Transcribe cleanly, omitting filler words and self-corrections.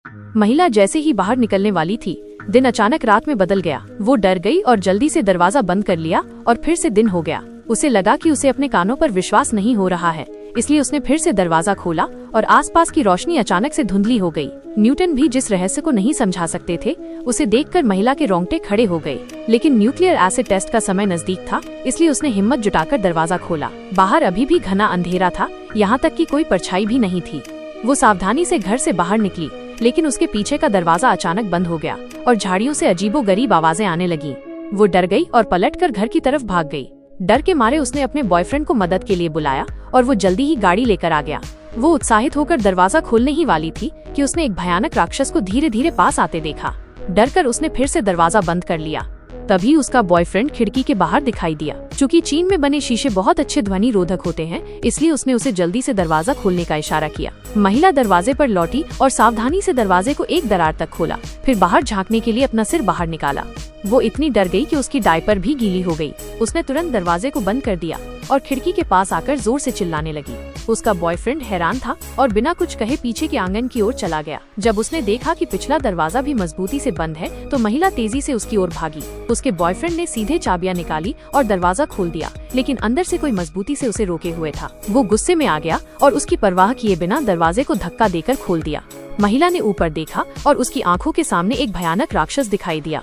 महिला जैसे ही बाहर निकलने वाली थी, दिन अचानक रात में बदल गया। वो डर गई और जल्दी से दरवाजा बंद कर लिया और फिर से दिन हो गया। उसे लगा कि उसे अपने कानों पर विश्वास नहीं हो रहा है, इसलिए उसने फिर से दरवाजा खोला और आसपास की रोशनी अचानक से धुंधली हो गई। न्यूटन भी जिस रहस्य को नहीं समझा सकते थे, उसे देखकर महिला के रोंगटे खड़े हो गए। लेकिन न्यूक्लियर एसिड टेस्ट का समय नजदीक था, इसलिए उसने हिम्मत जुटाकर दरवाजा खोला। बाहर अभी भी घना अंधेरा था, यहाँ तक कि कोई परछाई भी नहीं थी। वो सावधानी से घर से बाहर निकली, लेकिन उसके पीछे का दरवाजा अचानक बंद हो गया और झाड़ियों से अजीबोगरीब आवाजें आने लगी। वो डर गई और पलटकर घर की तरफ भाग गई। डर के मारे उसने अपने बॉयफ्रेंड को मदद के लिए बुलाया और वो जल्दी ही गाड़ी लेकर आ गया। वो उत्साहित होकर दरवाजा खोलने ही वाली थी कि उसने एक भयानक राक्षस को धीरे धीरे पास आते देखा। डरकर उसने फिर से दरवाजा बंद कर लिया। तभी उसका बॉयफ्रेंड खिड़की के बाहर दिखाई दिया। चूंकि चीन में बने शीशे बहुत अच्छे ध्वनि रोधक होते हैं, इसलिए उसने उसे जल्दी से दरवाजा खोलने का इशारा किया। महिला दरवाजे पर लौटी और सावधानी से दरवाजे को एक दरार तक खोला, फिर बाहर झांकने के लिए अपना सिर बाहर निकाला। वो इतनी डर गई कि उसकी डायपर भी गीली हो गई। उसने तुरंत दरवाजे को बंद कर दिया और खिड़की के पास आकर जोर से चिल्लाने लगी। उसका बॉयफ्रेंड हैरान था और बिना कुछ कहे पीछे के आंगन की ओर चला गया। जब उसने देखा कि पिछला दरवाजा भी मजबूती से बंद है, तो महिला तेजी से उसकी ओर भागी। उसके बॉयफ्रेंड ने सीधे चाबियां निकाली और दरवाजा खोल दिया, लेकिन अंदर से कोई मजबूती से उसे रोके हुए था। वो गुस्से में आ गया और उसकी परवाह किए बिना दरवाजे को धक्का देकर खोल दिया। महिला ने ऊपर देखा और उसकी आंखों के सामने एक भयानक राक्षस दिखाई दिया।